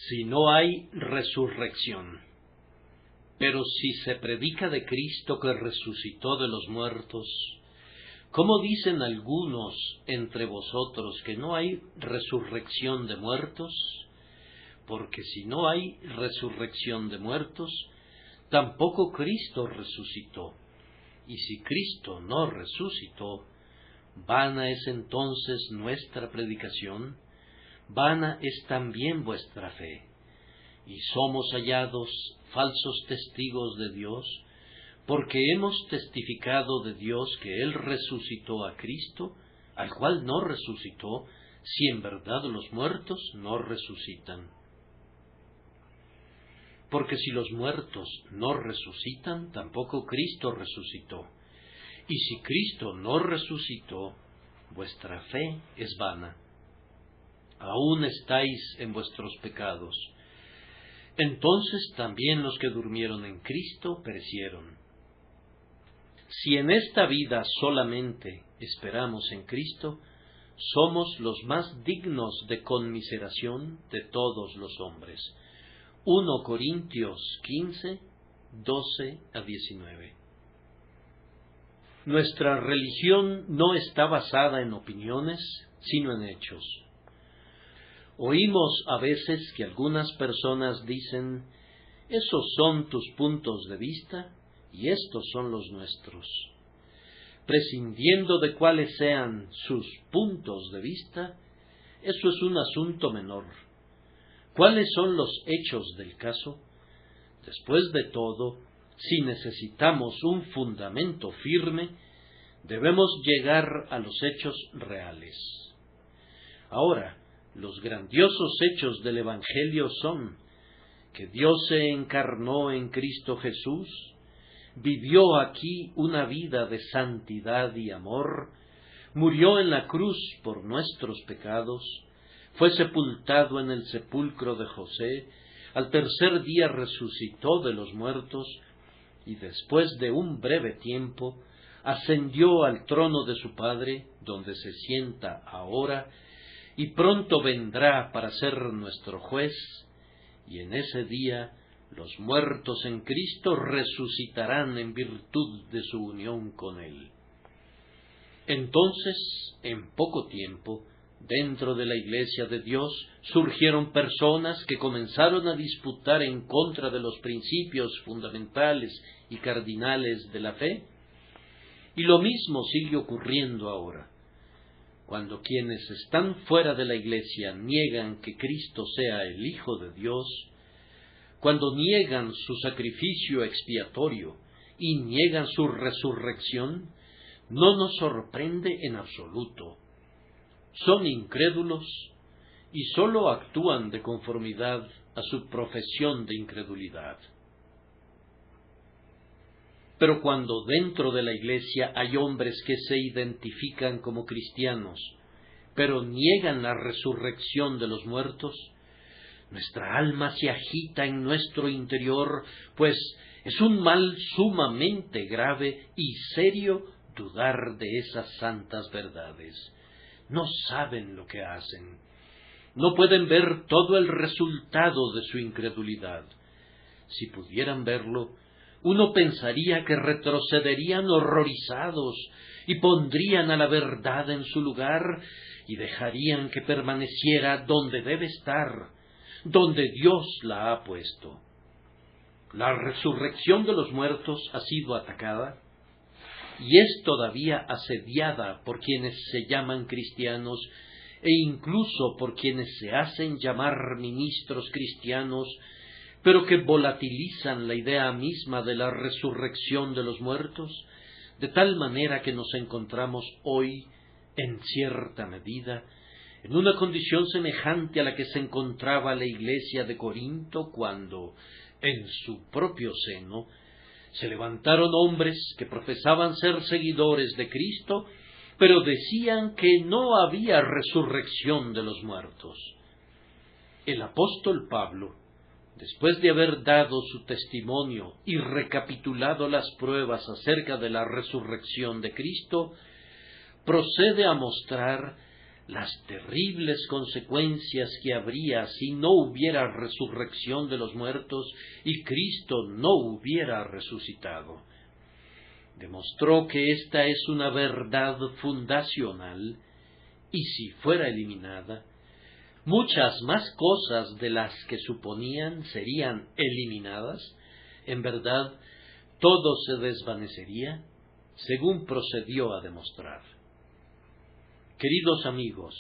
si no hay resurrección. Pero si se predica de Cristo que resucitó de los muertos, ¿cómo dicen algunos entre vosotros que no hay resurrección de muertos? Porque si no hay resurrección de muertos, tampoco Cristo resucitó. Y si Cristo no resucitó, vana es entonces nuestra predicación, vana es también vuestra fe. Y somos hallados falsos testigos de Dios, porque hemos testificado de Dios que Él resucitó a Cristo, al cual no resucitó, si en verdad los muertos no resucitan. Porque si los muertos no resucitan, tampoco Cristo resucitó. Y si Cristo no resucitó, vuestra fe es vana. Aún estáis en vuestros pecados. Entonces también los que durmieron en Cristo perecieron. Si en esta vida solamente esperamos en Cristo, somos los más dignos de conmiseración de todos los hombres. 1 Corintios 15, 12 a 19. Nuestra religión no está basada en opiniones, sino en hechos. Oímos a veces que algunas personas dicen, esos son tus puntos de vista y estos son los nuestros. Prescindiendo de cuáles sean sus puntos de vista, eso es un asunto menor. ¿Cuáles son los hechos del caso? Después de todo, si necesitamos un fundamento firme, debemos llegar a los hechos reales. Ahora, los grandiosos hechos del Evangelio son que Dios se encarnó en Cristo Jesús, vivió aquí una vida de santidad y amor, murió en la cruz por nuestros pecados, fue sepultado en el sepulcro de José, al tercer día resucitó de los muertos, y después de un breve tiempo ascendió al trono de su Padre, donde se sienta ahora, y pronto vendrá para ser nuestro juez, y en ese día los muertos en Cristo resucitarán en virtud de su unión con Él. Entonces, en poco tiempo, dentro de la Iglesia de Dios, surgieron personas que comenzaron a disputar en contra de los principios fundamentales y cardinales de la fe, y lo mismo sigue ocurriendo ahora. Cuando quienes están fuera de la Iglesia niegan que Cristo sea el Hijo de Dios, cuando niegan su sacrificio expiatorio y niegan su resurrección, no nos sorprende en absoluto. Son incrédulos y sólo actúan de conformidad a su profesión de incredulidad. Pero cuando dentro de la Iglesia hay hombres que se identifican como cristianos, pero niegan la resurrección de los muertos, nuestra alma se agita en nuestro interior, pues es un mal sumamente grave y serio dudar de esas santas verdades. No saben lo que hacen. No pueden ver todo el resultado de su incredulidad. Si pudieran verlo, uno pensaría que retrocederían horrorizados y pondrían a la verdad en su lugar y dejarían que permaneciera donde debe estar, donde Dios la ha puesto. La resurrección de los muertos ha sido atacada y es todavía asediada por quienes se llaman cristianos e incluso por quienes se hacen llamar ministros cristianos, pero que volatilizan la idea misma de la resurrección de los muertos, de tal manera que nos encontramos hoy, en cierta medida, en una condición semejante a la que se encontraba la Iglesia de Corinto cuando, en su propio seno, se levantaron hombres que profesaban ser seguidores de Cristo, pero decían que no había resurrección de los muertos. El apóstol Pablo, después de haber dado su testimonio y recapitulado las pruebas acerca de la resurrección de Cristo, procede a mostrar las terribles consecuencias que habría si no hubiera resurrección de los muertos y Cristo no hubiera resucitado. Demostró que esta es una verdad fundacional y si fuera eliminada, muchas más cosas de las que suponían serían eliminadas. En verdad, todo se desvanecería, según procedió a demostrar. Queridos amigos,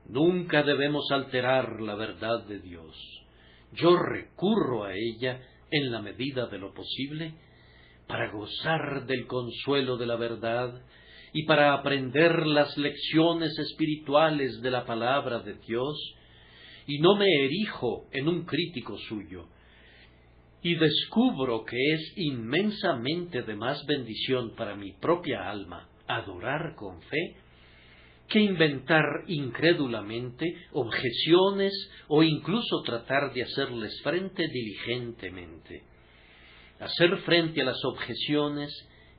nunca debemos alterar la verdad de Dios. Yo recurro a ella en la medida de lo posible para gozar del consuelo de la verdad y para aprender las lecciones espirituales de la palabra de Dios, y no me erijo en un crítico suyo, y descubro que es inmensamente de más bendición para mi propia alma adorar con fe que inventar incrédulamente objeciones o incluso tratar de hacerles frente diligentemente. Hacer frente a las objeciones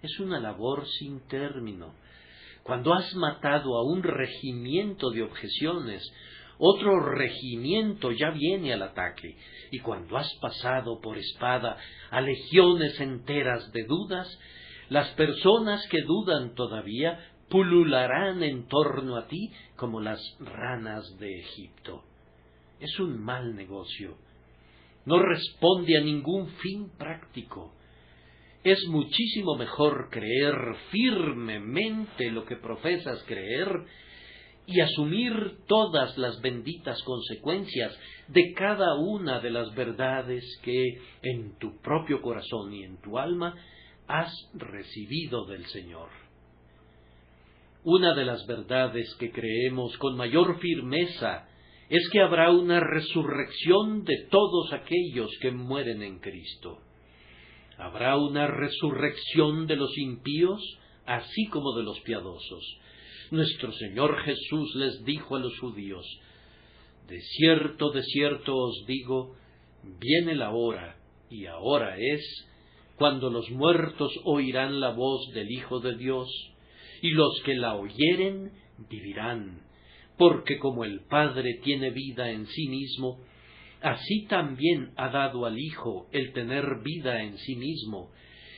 es una labor sin término. Cuando has matado a un regimiento de objeciones, otro regimiento ya viene al ataque, y cuando has pasado por espada a legiones enteras de dudas, las personas que dudan todavía pulularán en torno a ti como las ranas de Egipto. Es un mal negocio. No responde a ningún fin práctico. Es muchísimo mejor creer firmemente lo que profesas creer y asumir todas las benditas consecuencias de cada una de las verdades que en tu propio corazón y en tu alma has recibido del Señor. Una de las verdades que creemos con mayor firmeza es que habrá una resurrección de todos aquellos que mueren en Cristo. Habrá una resurrección de los impíos, así como de los piadosos. Nuestro Señor Jesús les dijo a los judíos: de cierto os digo, viene la hora, y ahora es, cuando los muertos oirán la voz del Hijo de Dios, y los que la oyeren vivirán, porque como el Padre tiene vida en sí mismo, así también ha dado al Hijo el tener vida en sí mismo,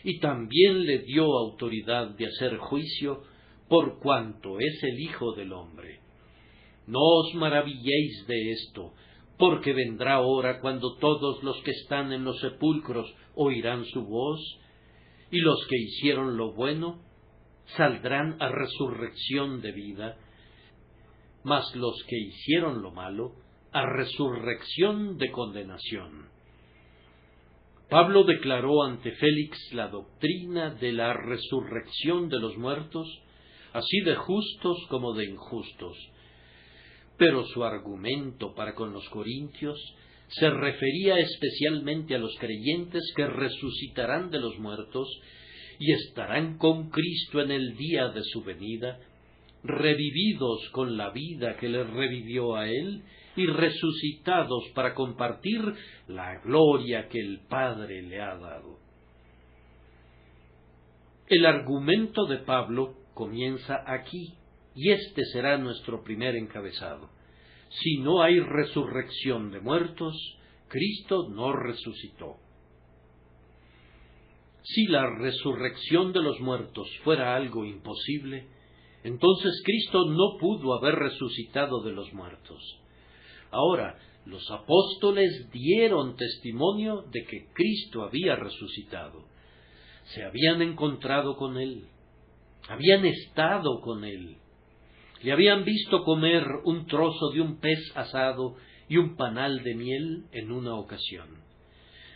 y también le dio autoridad de hacer juicio, por cuanto es el Hijo del hombre. No os maravilléis de esto, porque vendrá hora cuando todos los que están en los sepulcros oirán su voz, y los que hicieron lo bueno saldrán a resurrección de vida, mas los que hicieron lo malo a resurrección de condenación. Pablo declaró ante Félix la doctrina de la resurrección de los muertos, así de justos como de injustos, pero su argumento para con los corintios se refería especialmente a los creyentes que resucitarán de los muertos y estarán con Cristo en el día de su venida, revividos con la vida que le revivió a él y resucitados para compartir la gloria que el Padre le ha dado. El argumento de Pablo comienza aquí, y este será nuestro primer encabezado. Si no hay resurrección de muertos, Cristo no resucitó. Si la resurrección de los muertos fuera algo imposible, entonces Cristo no pudo haber resucitado de los muertos. Ahora, los apóstoles dieron testimonio de que Cristo había resucitado. Se habían encontrado con Él, habían estado con Él, le habían visto comer un trozo de un pez asado y un panal de miel en una ocasión.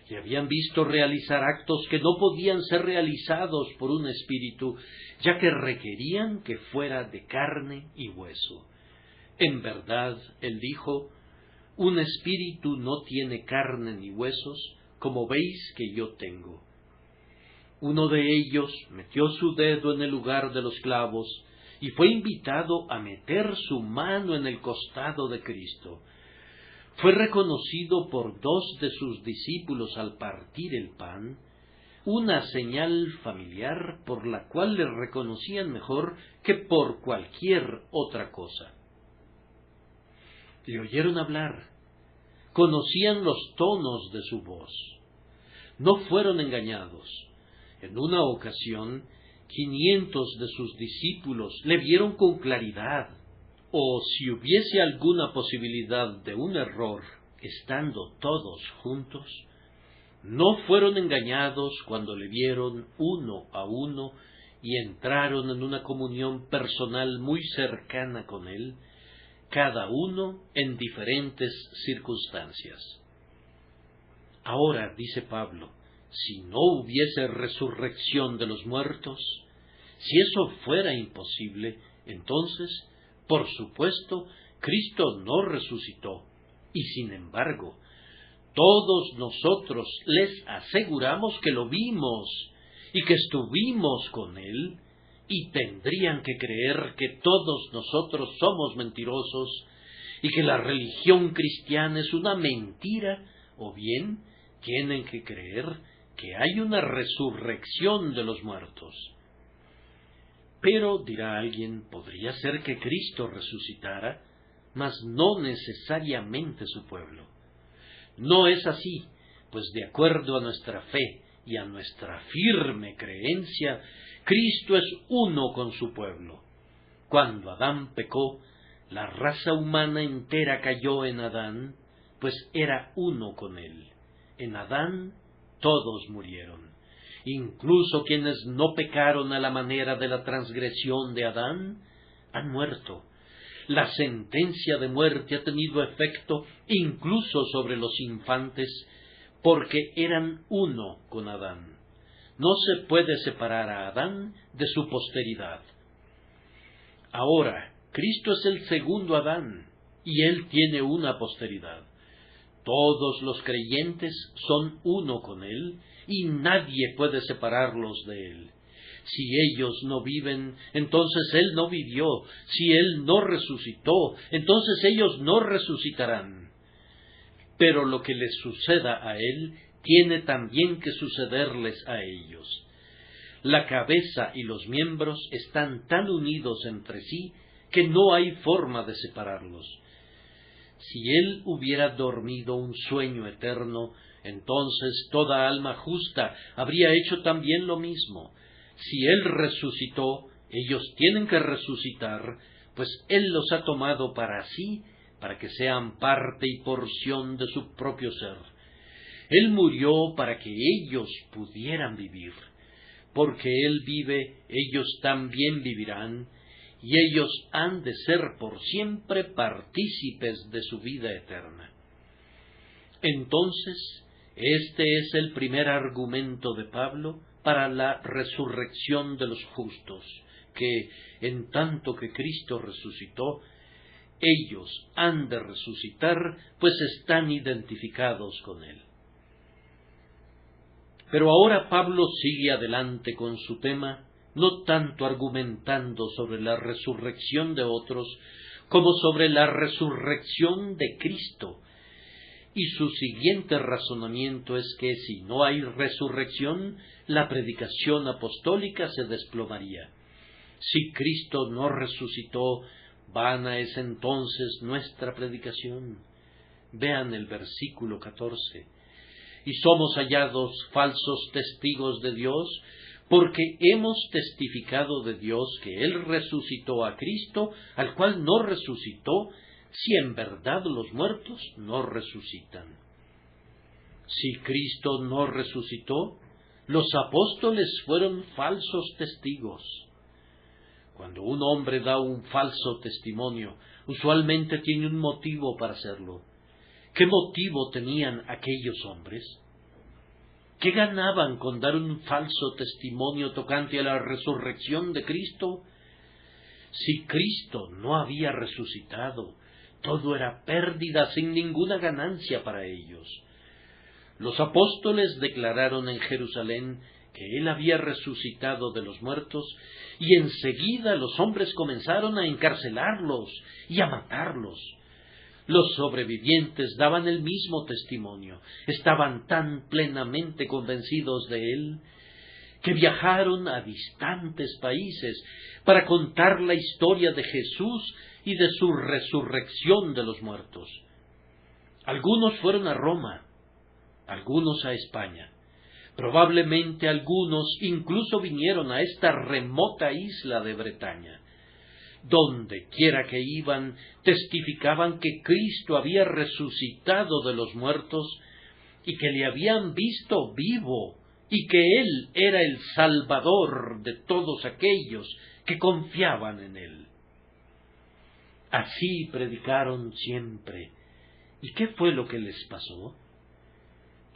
Le habían visto realizar actos que no podían ser realizados por un espíritu, ya que requerían que fuera de carne y hueso. En verdad, él dijo: un espíritu no tiene carne ni huesos, como veis que yo tengo. Uno de ellos metió su dedo en el lugar de los clavos y fue invitado a meter su mano en el costado de Cristo. Fue reconocido por dos de sus discípulos al partir el pan, una señal familiar por la cual le reconocían mejor que por cualquier otra cosa. Le oyeron hablar, conocían los tonos de su voz. No fueron engañados. En una ocasión, 500 de sus discípulos le vieron con claridad. O si hubiese alguna posibilidad de un error, estando todos juntos, no fueron engañados cuando le vieron uno a uno y entraron en una comunión personal muy cercana con él, cada uno en diferentes circunstancias. Ahora, dice Pablo, si no hubiese resurrección de los muertos, si eso fuera imposible, entonces, por supuesto, Cristo no resucitó, y sin embargo, todos nosotros les aseguramos que lo vimos y que estuvimos con Él, y tendrían que creer que todos nosotros somos mentirosos y que la religión cristiana es una mentira, o bien tienen que creer que hay una resurrección de los muertos. Pero, dirá alguien, podría ser que Cristo resucitara, mas no necesariamente su pueblo. No es así, pues de acuerdo a nuestra fe y a nuestra firme creencia, Cristo es uno con su pueblo. Cuando Adán pecó, la raza humana entera cayó en Adán, pues era uno con él. En Adán todos murieron. Incluso quienes no pecaron a la manera de la transgresión de Adán, han muerto. La sentencia de muerte ha tenido efecto incluso sobre los infantes, porque eran uno con Adán. No se puede separar a Adán de su posteridad. Ahora, Cristo es el segundo Adán, y él tiene una posteridad. Todos los creyentes son uno con él, y nadie puede separarlos de él. Si ellos no viven, entonces él no vivió. Si él no resucitó, entonces ellos no resucitarán. Pero lo que les suceda a él, tiene también que sucederles a ellos. La cabeza y los miembros están tan unidos entre sí que no hay forma de separarlos. Si él hubiera dormido un sueño eterno, entonces toda alma justa habría hecho también lo mismo. Si él resucitó, ellos tienen que resucitar, pues él los ha tomado para sí, para que sean parte y porción de su propio ser. Él murió para que ellos pudieran vivir. Porque él vive, ellos también vivirán, y ellos han de ser por siempre partícipes de su vida eterna. Entonces, este es el primer argumento de Pablo para la resurrección de los justos, que, en tanto que Cristo resucitó, ellos han de resucitar, pues están identificados con él. Pero ahora Pablo sigue adelante con su tema, no tanto argumentando sobre la resurrección de otros, como sobre la resurrección de Cristo. Y su siguiente razonamiento es que si no hay resurrección, la predicación apostólica se desplomaría. Si Cristo no resucitó, vana es entonces nuestra predicación. Vean el versículo 14. Y somos hallados falsos testigos de Dios, porque hemos testificado de Dios que Él resucitó a Cristo, al cual no resucitó, si en verdad los muertos no resucitan. Si Cristo no resucitó, los apóstoles fueron falsos testigos. Cuando un hombre da un falso testimonio, usualmente tiene un motivo para hacerlo. ¿Qué motivo tenían aquellos hombres? ¿Qué ganaban con dar un falso testimonio tocante a la resurrección de Cristo? Si Cristo no había resucitado, todo era pérdida sin ninguna ganancia para ellos. Los apóstoles declararon en Jerusalén que Él había resucitado de los muertos, y enseguida los hombres comenzaron a encarcelarlos y a matarlos. Los sobrevivientes daban el mismo testimonio, estaban tan plenamente convencidos de Él, que viajaron a distantes países para contar la historia de Jesús y de su resurrección de los muertos. Algunos fueron a Roma, algunos a España. Probablemente algunos incluso vinieron a esta remota isla de Bretaña. Donde quiera que iban, testificaban que Cristo había resucitado de los muertos y que le habían visto vivo y que Él era el Salvador de todos aquellos que confiaban en Él. Así predicaron siempre. ¿Y qué fue lo que les pasó?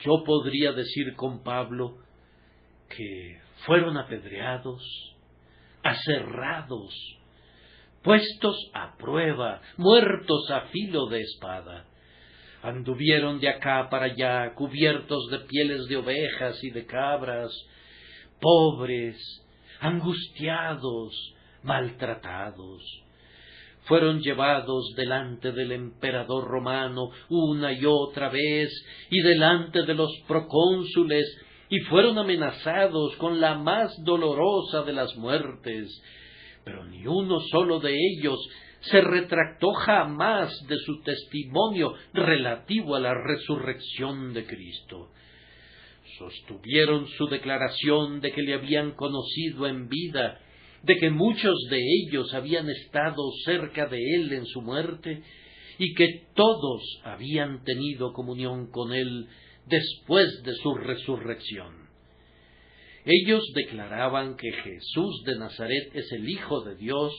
Yo podría decir con Pablo que fueron apedreados, aserrados, puestos a prueba, muertos a filo de espada. Anduvieron de acá para allá, cubiertos de pieles de ovejas y de cabras, pobres, angustiados, maltratados. Fueron llevados delante del emperador romano una y otra vez, y delante de los procónsules, y fueron amenazados con la más dolorosa de las muertes, pero ni uno solo de ellos se retractó jamás de su testimonio relativo a la resurrección de Cristo. Sostuvieron su declaración de que le habían conocido en vida, de que muchos de ellos habían estado cerca de él en su muerte, y que todos habían tenido comunión con él después de su resurrección. Ellos declaraban que Jesús de Nazaret es el Hijo de Dios,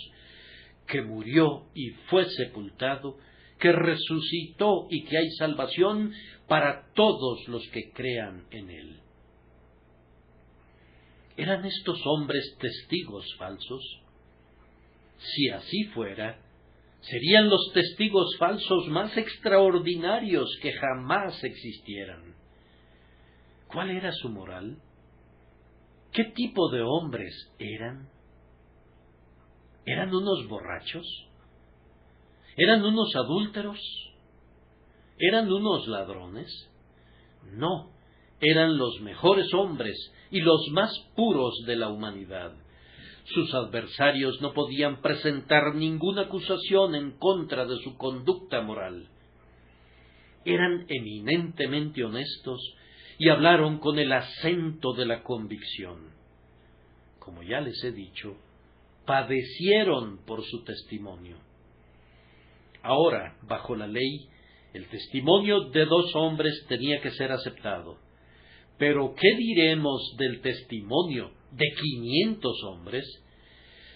que murió y fue sepultado, que resucitó y que hay salvación para todos los que crean en él. ¿Eran estos hombres testigos falsos? Si así fuera, serían los testigos falsos más extraordinarios que jamás existieran. ¿Cuál era su moral? ¿Qué tipo de hombres eran? ¿Eran unos borrachos? ¿Eran unos adúlteros? ¿Eran unos ladrones? No, eran los mejores hombres y los más puros de la humanidad. Sus adversarios no podían presentar ninguna acusación en contra de su conducta moral. Eran eminentemente honestos y hablaron con el acento de la convicción. Como ya les he dicho, padecieron por su testimonio. Ahora, bajo la ley, el testimonio de 2 hombres tenía que ser aceptado. Pero ¿qué diremos del testimonio de 500 hombres?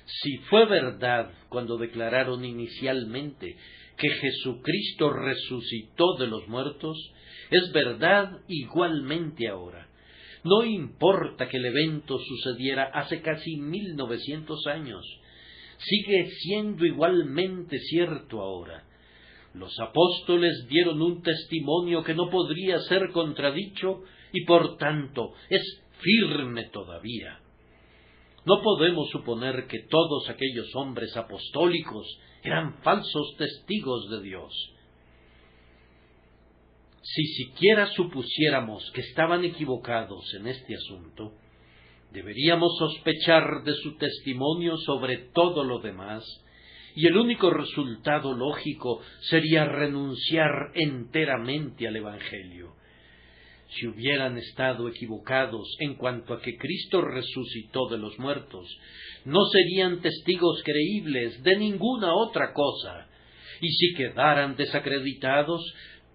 Si fue verdad cuando declararon inicialmente que Jesucristo resucitó de los muertos, es verdad igualmente ahora. No importa que el evento sucediera hace casi 1900 años, sigue siendo igualmente cierto ahora. Los apóstoles dieron un testimonio que no podría ser contradicho y por tanto es firme todavía. No podemos suponer que todos aquellos hombres apostólicos eran falsos testigos de Dios. Si siquiera supusiéramos que estaban equivocados en este asunto, deberíamos sospechar de su testimonio sobre todo lo demás, y el único resultado lógico sería renunciar enteramente al Evangelio. Si hubieran estado equivocados en cuanto a que Cristo resucitó de los muertos, no serían testigos creíbles de ninguna otra cosa, y si quedaran desacreditados,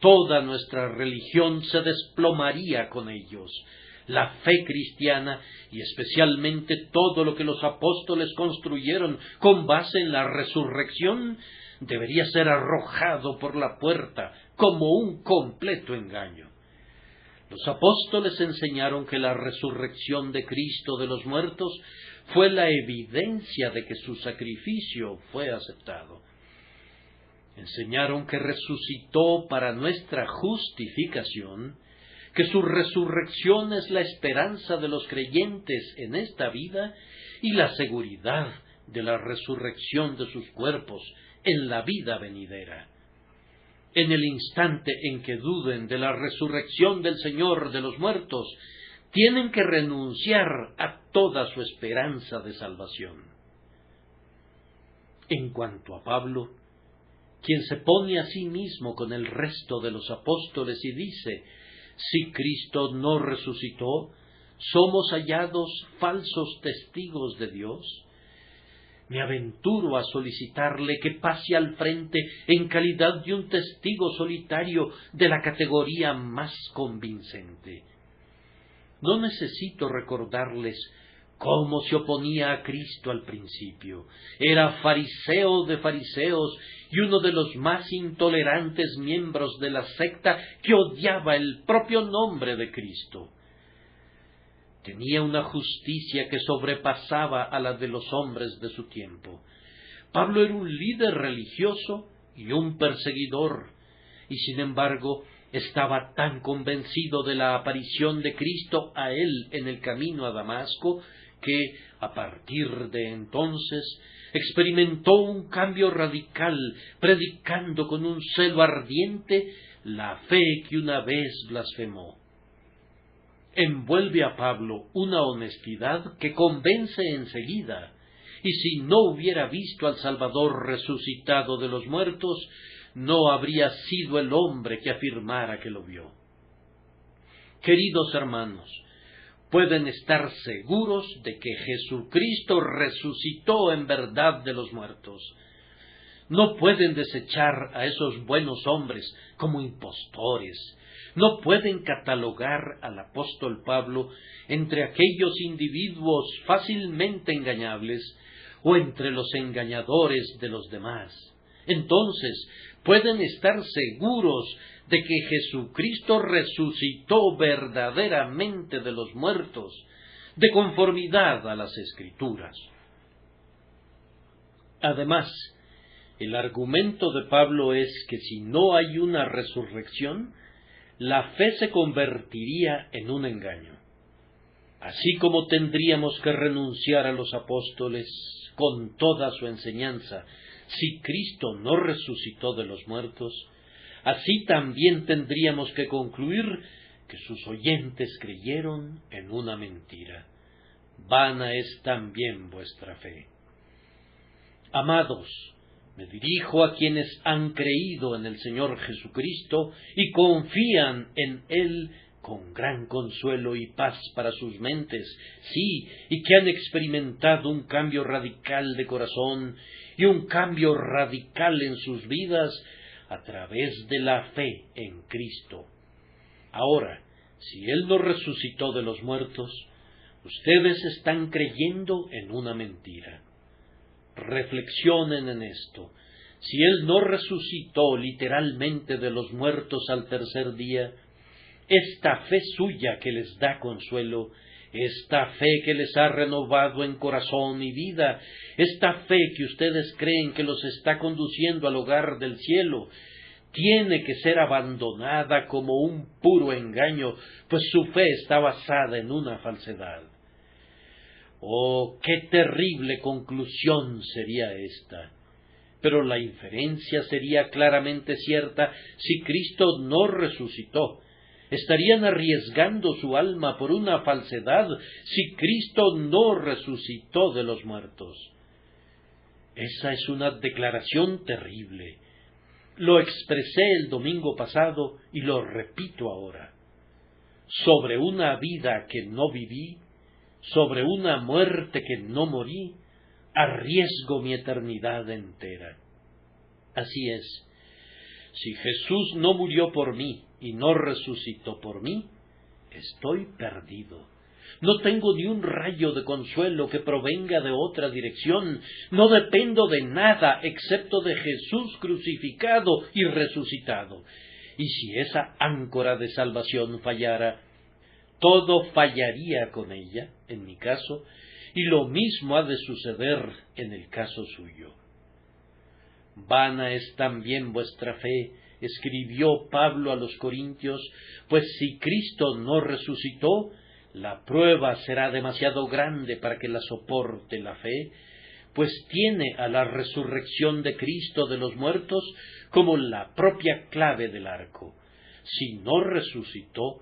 toda nuestra religión se desplomaría con ellos. La fe cristiana, y especialmente todo lo que los apóstoles construyeron con base en la resurrección, debería ser arrojado por la puerta como un completo engaño. Los apóstoles enseñaron que la resurrección de Cristo de los muertos fue la evidencia de que su sacrificio fue aceptado. Enseñaron que resucitó para nuestra justificación, que su resurrección es la esperanza de los creyentes en esta vida y la seguridad de la resurrección de sus cuerpos en la vida venidera. En el instante en que duden de la resurrección del Señor de los muertos, tienen que renunciar a toda su esperanza de salvación. En cuanto a Pablo, quien se pone a sí mismo con el resto de los apóstoles y dice: si Cristo no resucitó, somos hallados falsos testigos de Dios. Me aventuro a solicitarle que pase al frente en calidad de un testigo solitario de la categoría más convincente. No necesito recordarles cómo se oponía a Cristo al principio. Era fariseo de fariseos y uno de los más intolerantes miembros de la secta que odiaba el propio nombre de Cristo. Tenía una justicia que sobrepasaba a la de los hombres de su tiempo. Pablo era un líder religioso y un perseguidor, y sin embargo estaba tan convencido de la aparición de Cristo a él en el camino a Damasco que, a partir de entonces, experimentó un cambio radical, predicando con un celo ardiente la fe que una vez blasfemó. Envuelve a Pablo una honestidad que convence enseguida, y si no hubiera visto al Salvador resucitado de los muertos, no habría sido el hombre que afirmara que lo vio. Queridos hermanos, pueden estar seguros de que Jesucristo resucitó en verdad de los muertos. No pueden desechar a esos buenos hombres como impostores. No pueden catalogar al apóstol Pablo entre aquellos individuos fácilmente engañables o entre los engañadores de los demás. Entonces, pueden estar seguros de que Jesucristo resucitó verdaderamente de los muertos, de conformidad a las Escrituras. Además, el argumento de Pablo es que si no hay una resurrección, la fe se convertiría en un engaño. Así como tendríamos que renunciar a los apóstoles con toda su enseñanza si Cristo no resucitó de los muertos, así también tendríamos que concluir que sus oyentes creyeron en una mentira. Vana es también vuestra fe. Amados, me dirijo a quienes han creído en el Señor Jesucristo y confían en Él con gran consuelo y paz para sus mentes, sí, y que han experimentado un cambio radical de corazón y un cambio radical en sus vidas a través de la fe en Cristo. Ahora, si Él no resucitó de los muertos, ustedes están creyendo en una mentira. Reflexionen en esto. Si Él no resucitó literalmente de los muertos al tercer día, esta fe suya que les da consuelo, esta fe que les ha renovado en corazón y vida, esta fe que ustedes creen que los está conduciendo al hogar del cielo, tiene que ser abandonada como un puro engaño, pues su fe está basada en una falsedad. Oh, qué terrible conclusión sería esta. Pero la inferencia sería claramente cierta si Cristo no resucitó. Estarían arriesgando su alma por una falsedad si Cristo no resucitó de los muertos. Esa es una declaración terrible. Lo expresé el domingo pasado y lo repito ahora. Sobre una vida que no viví, sobre una muerte que no morí, arriesgo mi eternidad entera. Así es, si Jesús no murió por mí y no resucitó por mí, estoy perdido. No tengo ni un rayo de consuelo que provenga de otra dirección. No dependo de nada excepto de Jesús crucificado y resucitado. Y si esa áncora de salvación fallara, todo fallaría con ella, en mi caso, y lo mismo ha de suceder en el caso suyo. Vana es también vuestra fe, escribió Pablo a los Corintios, pues si Cristo no resucitó, la prueba será demasiado grande para que la soporte la fe, pues tiene a la resurrección de Cristo de los muertos como la propia clave del arco. Si no resucitó,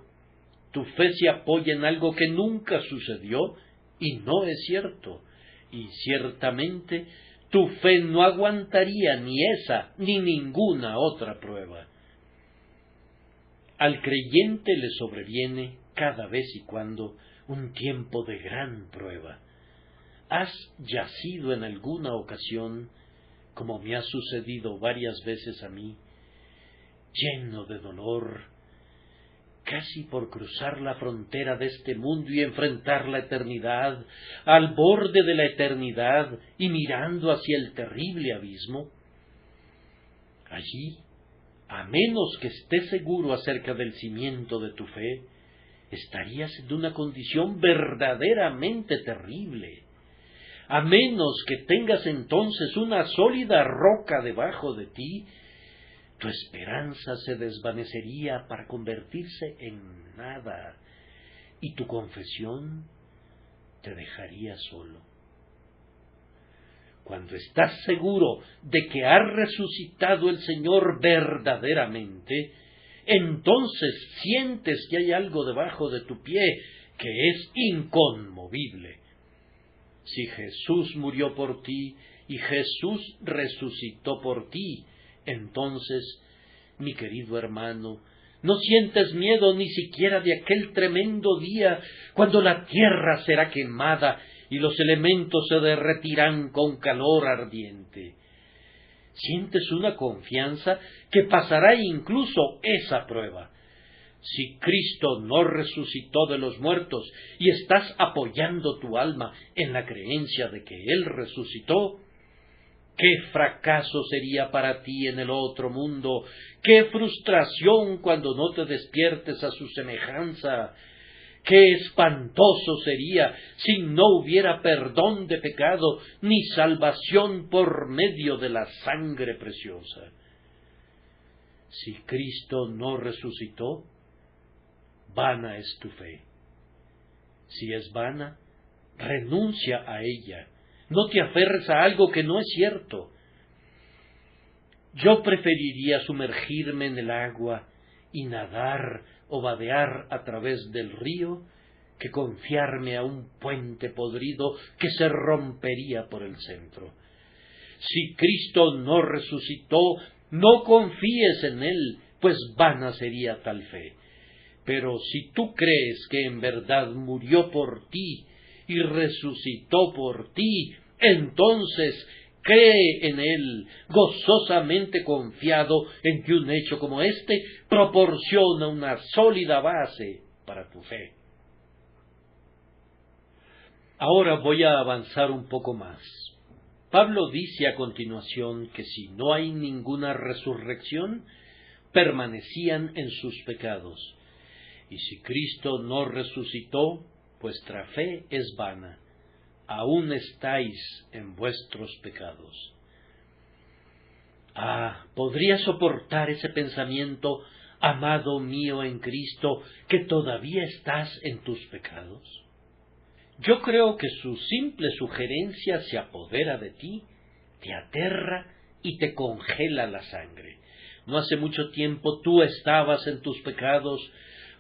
tu fe se apoya en algo que nunca sucedió y no es cierto, y ciertamente Tu fe no aguantaría ni esa ni ninguna otra prueba. Al creyente le sobreviene cada vez y cuando un tiempo de gran prueba. ¿Has yacido en alguna ocasión, como me ha sucedido varias veces a mí, lleno de dolor, casi por cruzar la frontera de este mundo y enfrentar la eternidad, al borde de la eternidad y mirando hacia el terrible abismo? Allí, a menos que estés seguro acerca del cimiento de tu fe, estarías en una condición verdaderamente terrible. A menos que tengas entonces una sólida roca debajo de ti, tu esperanza se desvanecería para convertirse en nada, y tu confesión te dejaría solo. Cuando estás seguro de que ha resucitado el Señor verdaderamente, entonces sientes que hay algo debajo de tu pie que es inconmovible. Si Jesús murió por ti y Jesús resucitó por ti, entonces, mi querido hermano, no sientes miedo ni siquiera de aquel tremendo día cuando la tierra será quemada y los elementos se derretirán con calor ardiente. Sientes una confianza que pasará incluso esa prueba. Si Cristo no resucitó de los muertos y estás apoyando tu alma en la creencia de que Él resucitó, ¡qué fracaso sería para ti en el otro mundo! ¡Qué frustración cuando no te despiertes a su semejanza! ¡Qué espantoso sería si no hubiera perdón de pecado ni salvación por medio de la sangre preciosa! Si Cristo no resucitó, vana es tu fe. Si es vana, renuncia a ella. No te aferres a algo que no es cierto. Yo preferiría sumergirme en el agua y nadar o vadear a través del río que confiarme a un puente podrido que se rompería por el centro. Si Cristo no resucitó, no confíes en Él, pues vana sería tal fe. Pero si tú crees que en verdad murió por ti y resucitó por ti, entonces cree en Él, gozosamente confiado en que un hecho como este proporciona una sólida base para tu fe. Ahora voy a avanzar un poco más. Pablo dice a continuación que si no hay ninguna resurrección, permanecían en sus pecados. Y si Cristo no resucitó, vuestra fe es vana. Aún estáis en vuestros pecados. ¿Podría soportar ese pensamiento, amado mío en Cristo, que todavía estás en tus pecados? Yo creo que su simple sugerencia se apodera de ti, te aterra y te congela la sangre. No hace mucho tiempo tú estabas en tus pecados,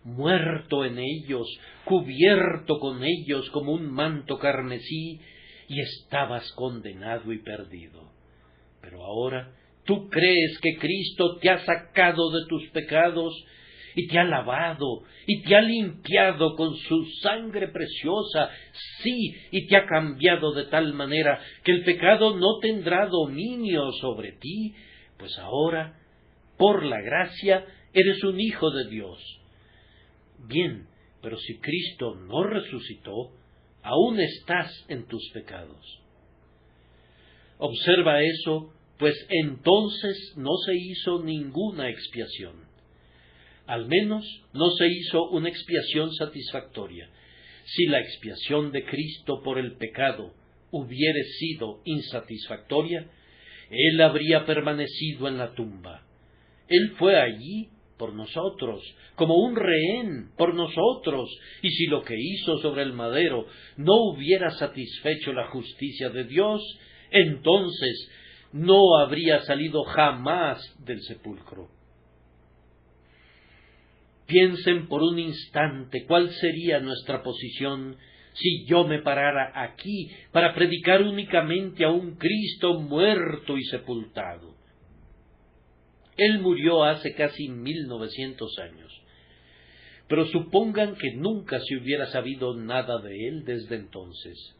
muerto en ellos, cubierto con ellos como un manto carmesí, y estabas condenado y perdido. Pero ahora tú crees que Cristo te ha sacado de tus pecados y te ha lavado y te ha limpiado con su sangre preciosa, sí, y te ha cambiado de tal manera que el pecado no tendrá dominio sobre ti, pues ahora, por la gracia, eres un hijo de Dios. Bien, pero si Cristo no resucitó, aún estás en tus pecados. Observa eso, pues entonces no se hizo ninguna expiación. Al menos no se hizo una expiación satisfactoria. Si la expiación de Cristo por el pecado hubiere sido insatisfactoria, Él habría permanecido en la tumba. Él fue allí por nosotros, como un rehén por nosotros, y si lo que hizo sobre el madero no hubiera satisfecho la justicia de Dios, entonces no habría salido jamás del sepulcro. Piensen por un instante cuál sería nuestra posición si yo me parara aquí para predicar únicamente a un Cristo muerto y sepultado. Él murió hace casi 1900 años, pero supongan que nunca se hubiera sabido nada de él desde entonces.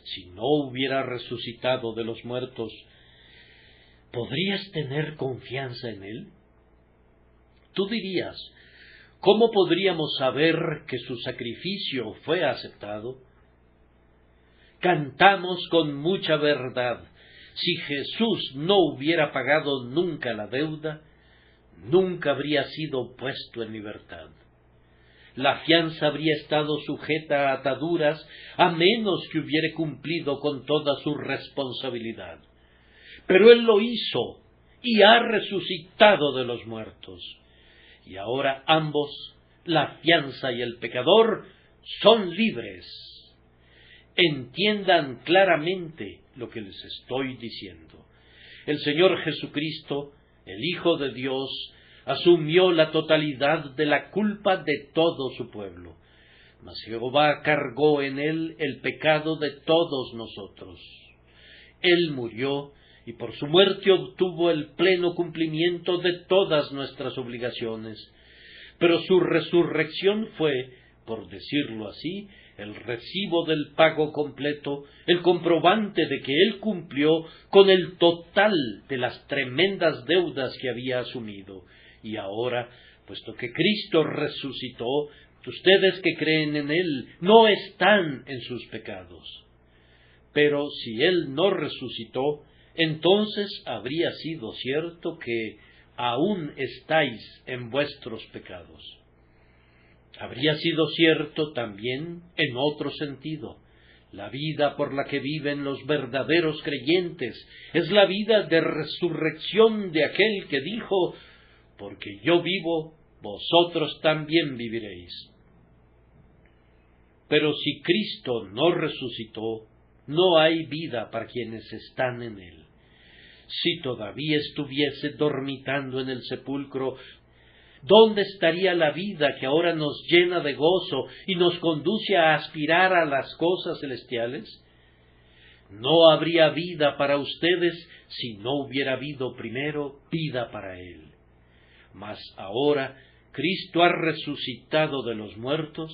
Si no hubiera resucitado de los muertos, ¿podrías tener confianza en él? Tú dirías, ¿cómo podríamos saber que su sacrificio fue aceptado? Cantamos con mucha verdad. Si Jesús no hubiera pagado nunca la deuda, nunca habría sido puesto en libertad. La fianza habría estado sujeta a ataduras a menos que hubiera cumplido con toda su responsabilidad. Pero Él lo hizo y ha resucitado de los muertos. Y ahora ambos, la fianza y el pecador, son libres. Entiendan claramente lo que les estoy diciendo. El Señor Jesucristo, el Hijo de Dios, asumió la totalidad de la culpa de todo su pueblo, mas Jehová cargó en él el pecado de todos nosotros. Él murió y por su muerte obtuvo el pleno cumplimiento de todas nuestras obligaciones, pero su resurrección fue, por decirlo así, el recibo del pago completo, el comprobante de que él cumplió con el total de las tremendas deudas que había asumido. Y ahora, puesto que Cristo resucitó, ustedes que creen en él no están en sus pecados. Pero si él no resucitó, entonces habría sido cierto que aún estáis en vuestros pecados. Habría sido cierto también en otro sentido. La vida por la que viven los verdaderos creyentes es la vida de resurrección de aquel que dijo: porque yo vivo, vosotros también viviréis. Pero si Cristo no resucitó, no hay vida para quienes están en él. Si todavía estuviese dormitando en el sepulcro, ¿dónde estaría la vida que ahora nos llena de gozo y nos conduce a aspirar a las cosas celestiales? No habría vida para ustedes si no hubiera habido primero vida para él. Mas ahora Cristo ha resucitado de los muertos,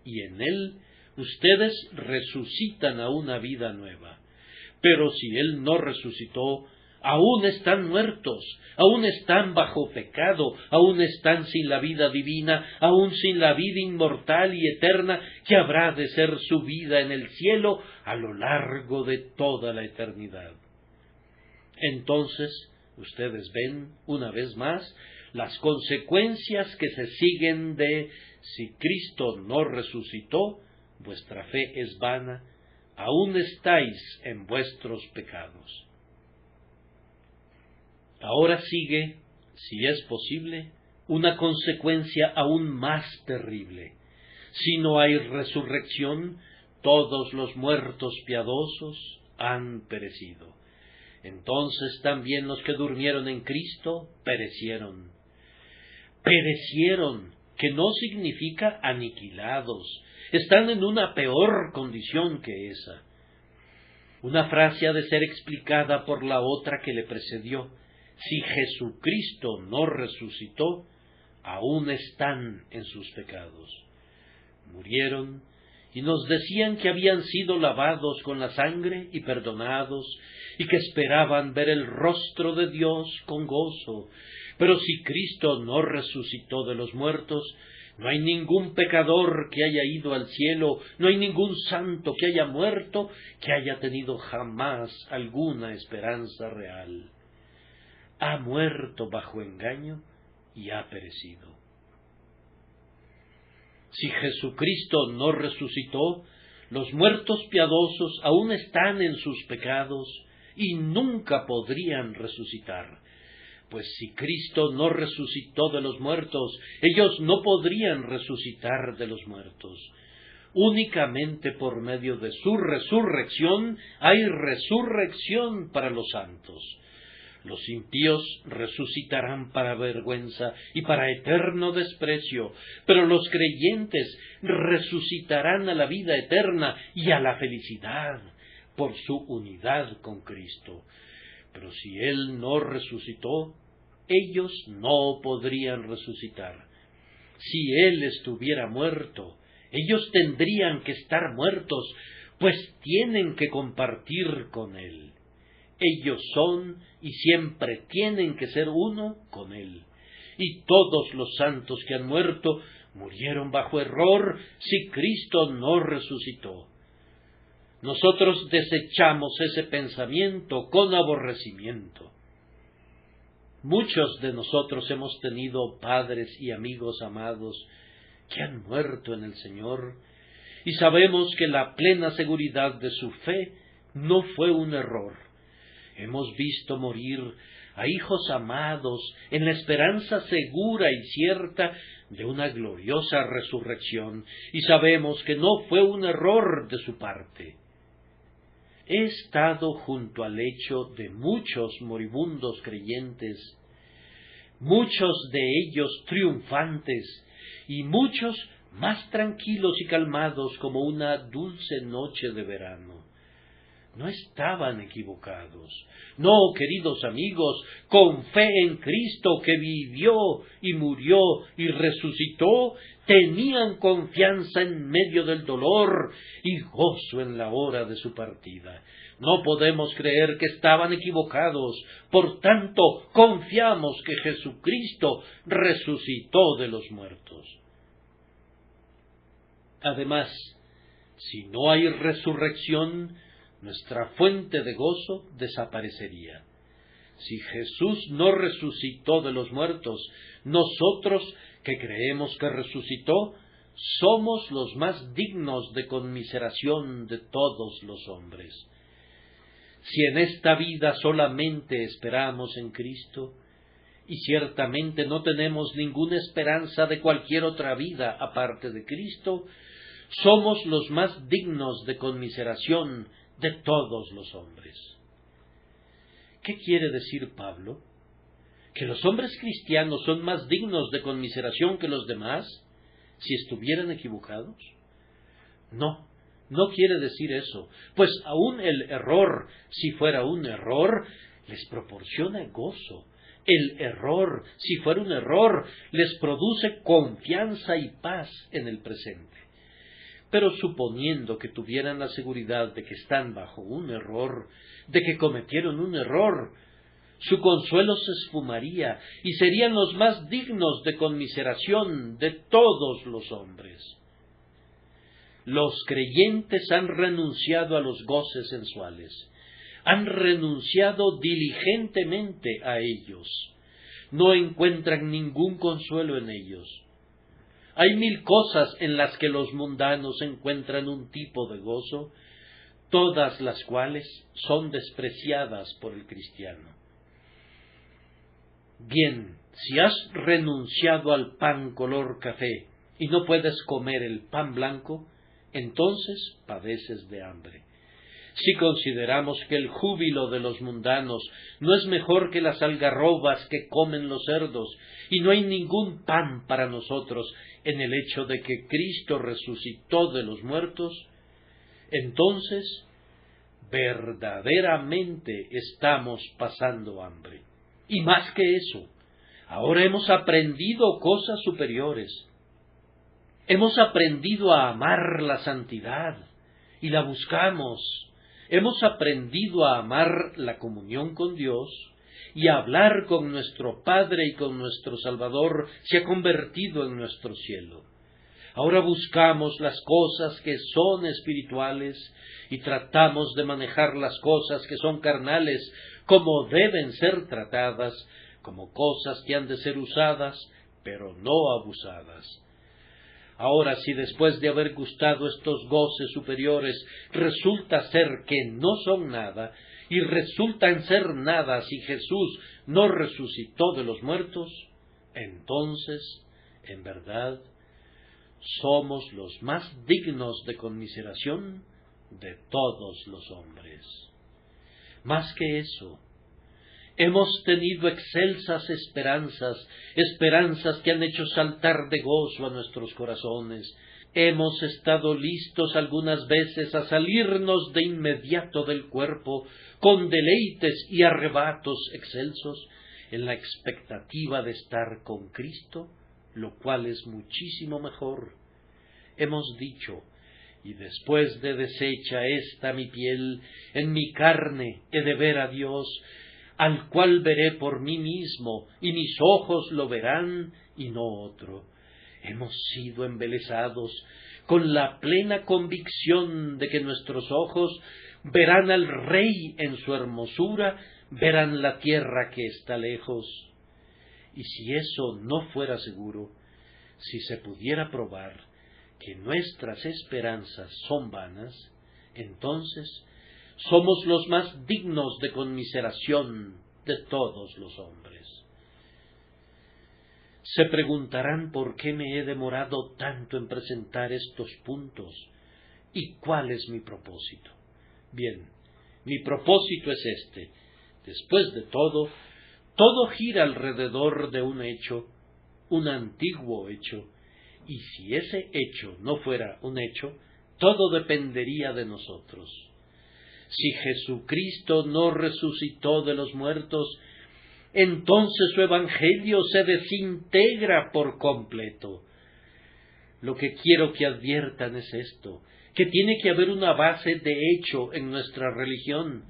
y en él ustedes resucitan a una vida nueva. Pero si él no resucitó, aún están muertos, aún están bajo pecado, aún están sin la vida divina, aún sin la vida inmortal y eterna que habrá de ser su vida en el cielo a lo largo de toda la eternidad. Entonces, ustedes ven, una vez más, las consecuencias que se siguen de si Cristo no resucitó, vuestra fe es vana, aún estáis en vuestros pecados. Ahora sigue, si es posible, una consecuencia aún más terrible. Si no hay resurrección, todos los muertos piadosos han perecido. Entonces también los que durmieron en Cristo perecieron. Perecieron, que no significa aniquilados. Están en una peor condición que esa. Una frase ha de ser explicada por la otra que le precedió. Si Jesucristo no resucitó, aún están en sus pecados. Murieron y nos decían que habían sido lavados con la sangre y perdonados, y que esperaban ver el rostro de Dios con gozo. Pero si Cristo no resucitó de los muertos, no hay ningún pecador que haya ido al cielo, no hay ningún santo que haya muerto, que haya tenido jamás alguna esperanza real. Ha muerto bajo engaño y ha perecido. Si Jesucristo no resucitó, los muertos piadosos aún están en sus pecados y nunca podrían resucitar. Pues si Cristo no resucitó de los muertos, ellos no podrían resucitar de los muertos. Únicamente por medio de su resurrección hay resurrección para los santos. Los impíos resucitarán para vergüenza y para eterno desprecio, pero los creyentes resucitarán a la vida eterna y a la felicidad por su unidad con Cristo. Pero si Él no resucitó, ellos no podrían resucitar. Si Él estuviera muerto, ellos tendrían que estar muertos, pues tienen que compartir con Él. Ellos son y siempre tienen que ser uno con Él. Y todos los santos que han muerto murieron bajo error si Cristo no resucitó. Nosotros desechamos ese pensamiento con aborrecimiento. Muchos de nosotros hemos tenido padres y amigos amados que han muerto en el Señor, y sabemos que la plena seguridad de su fe no fue un error. Hemos visto morir a hijos amados en la esperanza segura y cierta de una gloriosa resurrección, y sabemos que no fue un error de su parte. He estado junto al lecho de muchos moribundos creyentes, muchos de ellos triunfantes, y muchos más tranquilos y calmados como una dulce noche de verano. No estaban equivocados. No, queridos amigos, con fe en Cristo que vivió y murió y resucitó, tenían confianza en medio del dolor y gozo en la hora de su partida. No podemos creer que estaban equivocados, por tanto, confiamos que Jesucristo resucitó de los muertos. Además, si no hay resurrección, nuestra fuente de gozo desaparecería. Si Jesús no resucitó de los muertos, nosotros que creemos que resucitó, somos los más dignos de conmiseración de todos los hombres. Si en esta vida solamente esperamos en Cristo, y ciertamente no tenemos ninguna esperanza de cualquier otra vida aparte de Cristo, somos los más dignos de conmiseración de todos los hombres. ¿Qué quiere decir Pablo? ¿Que los hombres cristianos son más dignos de conmiseración que los demás si estuvieran equivocados? No, no quiere decir eso, pues aún el error, si fuera un error, les proporciona gozo. El error, si fuera un error, les produce confianza y paz en el presente. Pero suponiendo que tuvieran la seguridad de que están bajo un error, de que cometieron un error, su consuelo se esfumaría y serían los más dignos de conmiseración de todos los hombres. Los creyentes han renunciado a los goces sensuales, han renunciado diligentemente a ellos, no encuentran ningún consuelo en ellos. Hay 1000 cosas en las que los mundanos encuentran un tipo de gozo, todas las cuales son despreciadas por el cristiano. Bien, si has renunciado al pan color café y no puedes comer el pan blanco, entonces padeces de hambre. Si consideramos que el júbilo de los mundanos no es mejor que las algarrobas que comen los cerdos, y no hay ningún pan para nosotros en el hecho de que Cristo resucitó de los muertos, entonces verdaderamente estamos pasando hambre. Y más que eso, ahora hemos aprendido cosas superiores. Hemos aprendido a amar la santidad y la buscamos. Hemos aprendido a amar la comunión con Dios, y a hablar con nuestro Padre y con nuestro Salvador se ha convertido en nuestro cielo. Ahora buscamos las cosas que son espirituales y tratamos de manejar las cosas que son carnales como deben ser tratadas, como cosas que han de ser usadas, pero no abusadas. Ahora, si después de haber gustado estos goces superiores resulta ser que no son nada, y resultan ser nada si Jesús no resucitó de los muertos, entonces, en verdad, somos los más dignos de conmiseración de todos los hombres. Más que eso, Hemos tenido excelsas esperanzas, esperanzas que han hecho saltar de gozo a nuestros corazones. Hemos estado listos algunas veces a salirnos de inmediato del cuerpo con deleites y arrebatos excelsos en la expectativa de estar con Cristo, lo cual es muchísimo mejor. Hemos dicho: y después de deshecha esta mi piel, en mi carne he de ver a Dios, al cual veré por mí mismo, y mis ojos lo verán, y no otro. Hemos sido embelesados con la plena convicción de que nuestros ojos verán al Rey en su hermosura, verán la tierra que está lejos. Y si eso no fuera seguro, si se pudiera probar que nuestras esperanzas son vanas, entonces somos los más dignos de conmiseración de todos los hombres. Se preguntarán por qué me he demorado tanto en presentar estos puntos y cuál es mi propósito. Bien, mi propósito es este. Después de todo gira alrededor de un hecho, un antiguo hecho, y si ese hecho no fuera un hecho, todo dependería de nosotros. Si Jesucristo no resucitó de los muertos, entonces su evangelio se desintegra por completo. Lo que quiero que adviertan es esto, que tiene que haber una base de hecho en nuestra religión.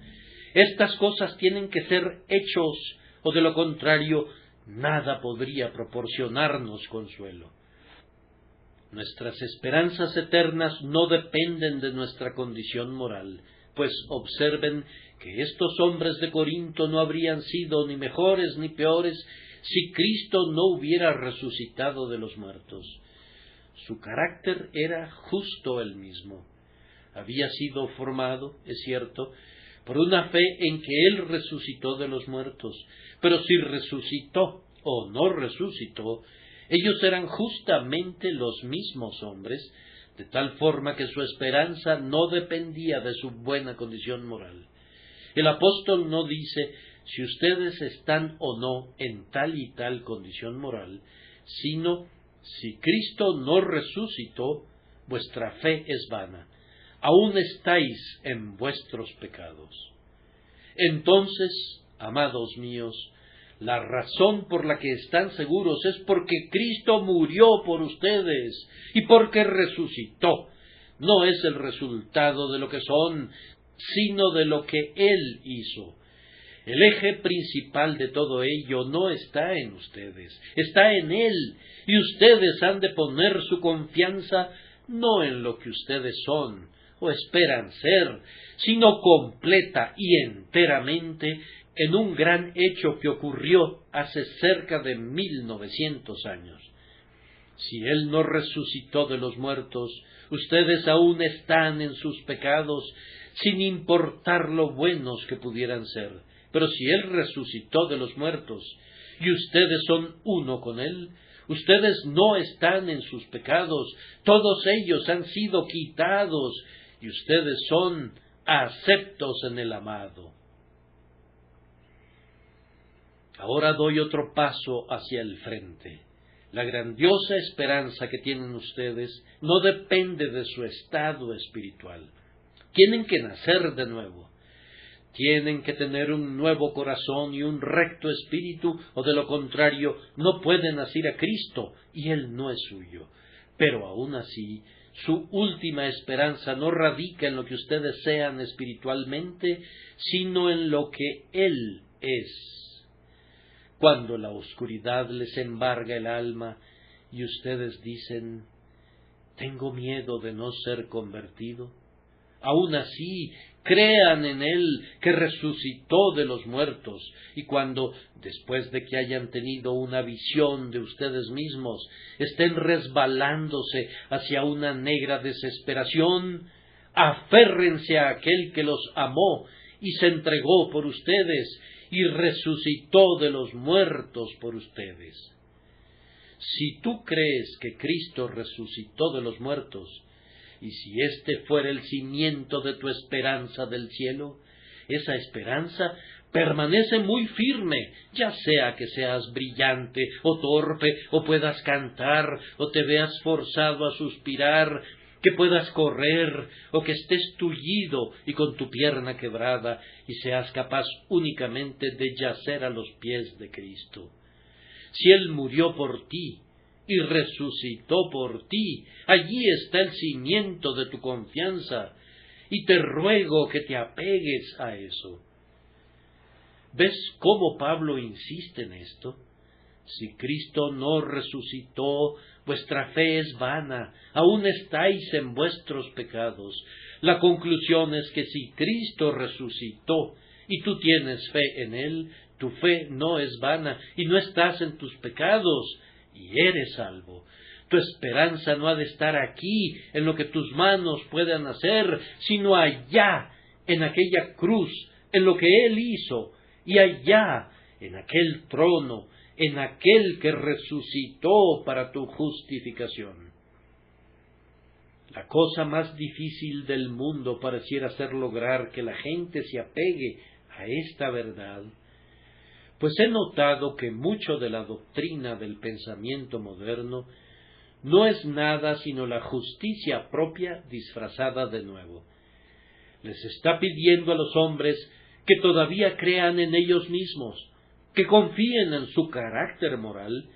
Estas cosas tienen que ser hechos, o de lo contrario, nada podría proporcionarnos consuelo. Nuestras esperanzas eternas no dependen de nuestra condición moral, pues observen que estos hombres de Corinto no habrían sido ni mejores ni peores si Cristo no hubiera resucitado de los muertos. Su carácter era justo el mismo. Había sido formado, es cierto, por una fe en que Él resucitó de los muertos, pero si resucitó o no resucitó, ellos eran justamente los mismos hombres, de tal forma que su esperanza no dependía de su buena condición moral. El apóstol no dice si ustedes están o no en tal y tal condición moral, sino si Cristo no resucitó, vuestra fe es vana, aún estáis en vuestros pecados. Entonces, amados míos, la razón por la que están seguros es porque Cristo murió por ustedes y porque resucitó. No es el resultado de lo que son, sino de lo que Él hizo. El eje principal de todo ello no está en ustedes, está en Él, y ustedes han de poner su confianza no en lo que ustedes son o esperan ser, sino completa y enteramente en un gran hecho que ocurrió hace cerca de 1900 años. Si Él no resucitó de los muertos, ustedes aún están en sus pecados, sin importar lo buenos que pudieran ser. Pero si Él resucitó de los muertos, y ustedes son uno con Él, ustedes no están en sus pecados, todos ellos han sido quitados, y ustedes son aceptos en el amado. Ahora doy otro paso hacia el frente. La grandiosa esperanza que tienen ustedes no depende de su estado espiritual. Tienen que nacer de nuevo. Tienen que tener un nuevo corazón y un recto espíritu, o de lo contrario no pueden asir a Cristo, y Él no es suyo. Pero aún así, su última esperanza no radica en lo que ustedes sean espiritualmente, sino en lo que Él es. Cuando la oscuridad les embarga el alma y ustedes dicen: «Tengo miedo de no ser convertido», aún así crean en Él que resucitó de los muertos, y cuando, después de que hayan tenido una visión de ustedes mismos, estén resbalándose hacia una negra desesperación, aférrense a aquel que los amó y se entregó por ustedes y resucitó de los muertos por ustedes. Si tú crees que Cristo resucitó de los muertos, y si este fuera el cimiento de tu esperanza del cielo, esa esperanza Permanece muy firme, ya sea que seas brillante o torpe, o puedas cantar, o te veas forzado a suspirar, que puedas correr, o que estés tullido y con tu pierna quebrada, y seas capaz únicamente de yacer a los pies de Cristo. Si Él murió por ti y resucitó por ti, allí está el cimiento de tu confianza, y te ruego que te apegues a eso. ¿Ves cómo Pablo insiste en esto? Si Cristo no resucitó, vuestra fe es vana, aún estáis en vuestros pecados. La conclusión es que si Cristo resucitó y tú tienes fe en Él, tu fe no es vana y no estás en tus pecados y eres salvo. Tu esperanza no ha de estar aquí, en lo que tus manos puedan hacer, sino allá, en aquella cruz, en lo que Él hizo, y allá, en aquel trono, en aquel que resucitó para tu justificación. La cosa más difícil del mundo pareciera ser lograr que la gente se apegue a esta verdad, pues he notado que mucho de la doctrina del pensamiento moderno no es nada sino la justicia propia disfrazada de nuevo. Les está pidiendo a los hombres que todavía crean en ellos mismos, que confíen en su carácter moral,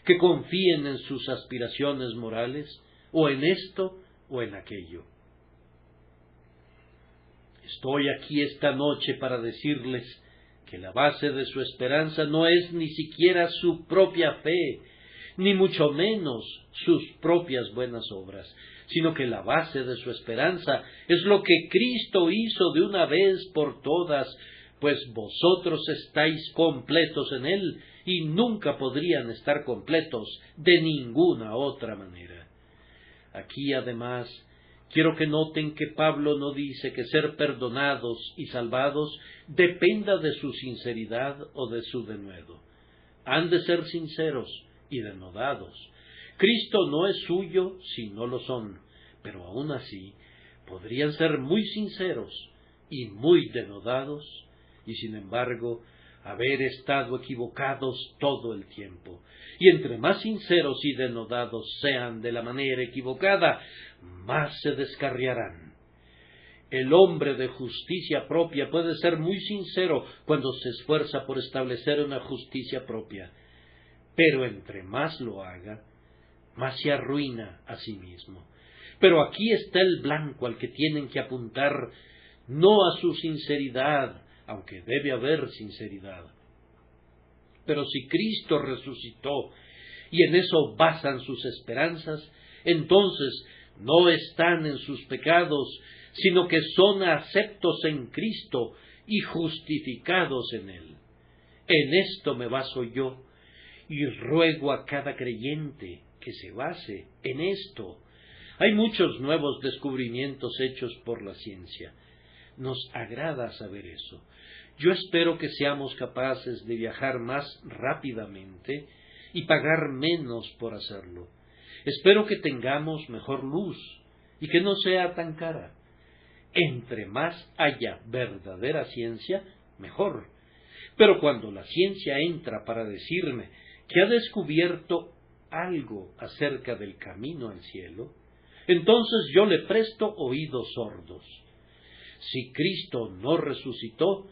que confíen en sus aspiraciones morales, o en esto o en aquello. Estoy aquí esta noche para decirles que la base de su esperanza no es ni siquiera su propia fe, ni mucho menos sus propias buenas obras, sino que la base de su esperanza es lo que Cristo hizo de una vez por todas, pues vosotros estáis completos en Él, y nunca podrían estar completos de ninguna otra manera. Aquí, además, quiero que noten que Pablo no dice que ser perdonados y salvados dependa de su sinceridad o de su denuedo. Han de ser sinceros y denodados. Cristo no es suyo si no lo son, pero aún así podrían ser muy sinceros y muy denodados, y sin embargo haber estado equivocados todo el tiempo. Y entre más sinceros y denodados sean de la manera equivocada, más se descarriarán. El hombre de justicia propia puede ser muy sincero cuando se esfuerza por establecer una justicia propia, pero entre más lo haga, más se arruina a sí mismo. Pero aquí está el blanco al que tienen que apuntar, no a su sinceridad, aunque debe haber sinceridad. Pero si Cristo resucitó y en eso basan sus esperanzas, entonces no están en sus pecados, sino que son aceptos en Cristo y justificados en Él. En esto me baso yo, y ruego a cada creyente que se base en esto. Hay muchos nuevos descubrimientos hechos por la ciencia. Nos agrada saber eso. Yo espero que seamos capaces de viajar más rápidamente y pagar menos por hacerlo. Espero que tengamos mejor luz y que no sea tan cara. Entre más haya verdadera ciencia, mejor. Pero cuando la ciencia entra para decirme que ha descubierto algo acerca del camino al cielo, entonces yo le presto oídos sordos. Si Cristo no resucitó,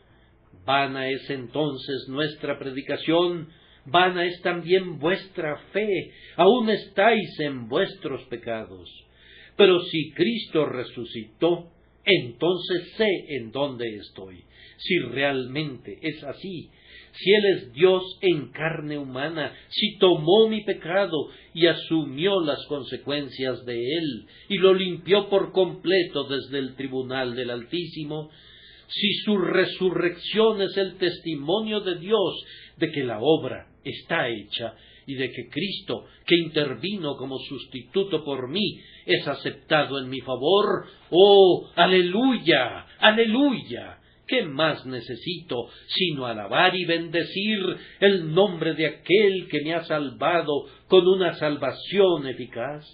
vana es entonces nuestra predicación, vana es también vuestra fe, aún estáis en vuestros pecados. Pero si Cristo resucitó, entonces sé en dónde estoy, si realmente es así, si Él es Dios en carne humana, si tomó mi pecado y asumió las consecuencias de él, y lo limpió por completo desde el tribunal del Altísimo, si su resurrección es el testimonio de Dios de que la obra está hecha, y de que Cristo, que intervino como sustituto por mí, es aceptado en mi favor, ¡oh, aleluya, aleluya! ¿Qué más necesito sino alabar y bendecir el nombre de aquel que me ha salvado con una salvación eficaz?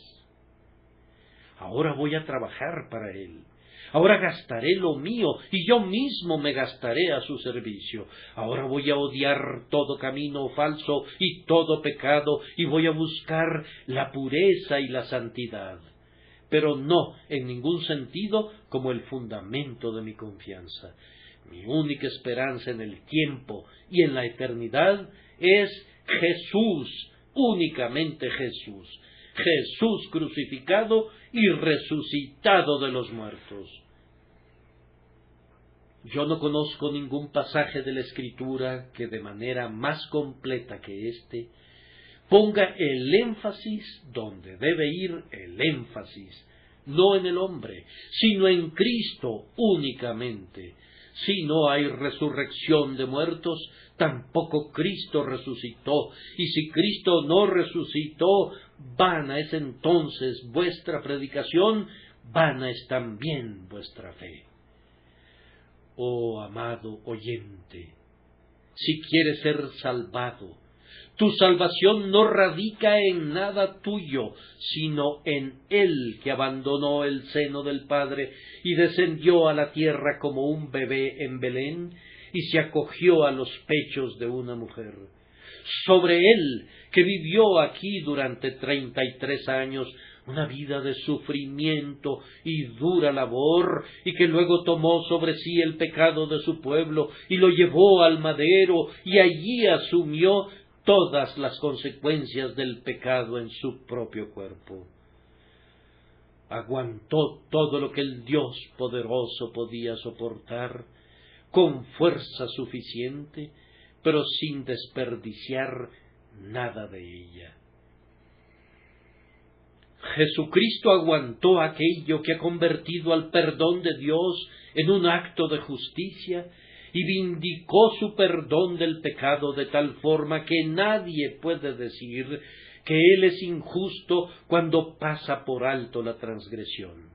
Ahora voy a trabajar para Él. Ahora gastaré lo mío y yo mismo me gastaré a su servicio. Ahora voy a odiar todo camino falso y todo pecado y voy a buscar la pureza y la santidad, pero no en ningún sentido como el fundamento de mi confianza. Mi única esperanza en el tiempo y en la eternidad es Jesús, únicamente Jesús. Jesús crucificado y resucitado de los muertos. Yo no conozco ningún pasaje de la Escritura que de manera más completa que éste ponga el énfasis donde debe ir el énfasis, no en el hombre, sino en Cristo únicamente. Si no hay resurrección de muertos, tampoco Cristo resucitó, y si Cristo no resucitó, vana es entonces vuestra predicación, vana es también vuestra fe. Oh amado oyente, si quieres ser salvado, tu salvación no radica en nada tuyo, sino en Él que abandonó el seno del Padre y descendió a la tierra como un bebé en Belén y se acogió a los pechos de una mujer. Sobre Él, que vivió aquí durante 33 años, una vida de sufrimiento y dura labor, y que luego tomó sobre sí el pecado de su pueblo y lo llevó al madero y allí asumió todas las consecuencias del pecado en su propio cuerpo. Aguantó todo lo que el Dios poderoso podía soportar, con fuerza suficiente, pero sin desperdiciar nada de ella. Jesucristo aguantó aquello que ha convertido al perdón de Dios en un acto de justicia y vindicó su perdón del pecado de tal forma que nadie puede decir que Él es injusto cuando pasa por alto la transgresión.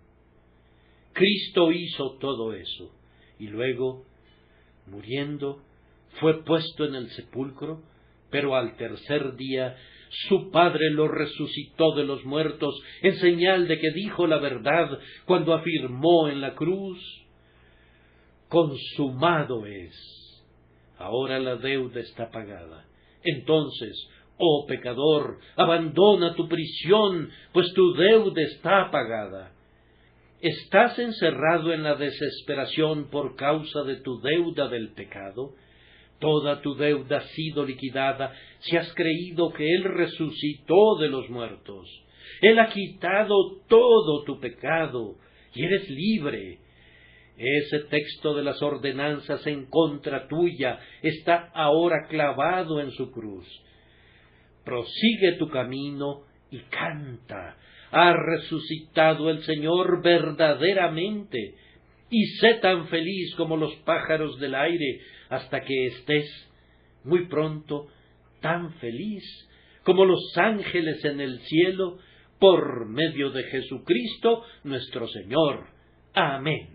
Cristo hizo todo eso y luego, muriendo, fue puesto en el sepulcro, pero al tercer día su Padre lo resucitó de los muertos en señal de que dijo la verdad cuando afirmó en la cruz: consumado es. Ahora la deuda está pagada. Entonces, oh pecador, abandona tu prisión, pues tu deuda está pagada. ¿Estás encerrado en la desesperación por causa de tu deuda del pecado? Toda tu deuda ha sido liquidada si has creído que Él resucitó de los muertos. Él ha quitado todo tu pecado y eres libre. Ese texto de las ordenanzas en contra tuya está ahora clavado en su cruz. Prosigue tu camino y canta. Ha resucitado el Señor verdaderamente, y sé tan feliz como los pájaros del aire hasta que estés, muy pronto, tan feliz como los ángeles en el cielo, por medio de Jesucristo nuestro Señor. Amén.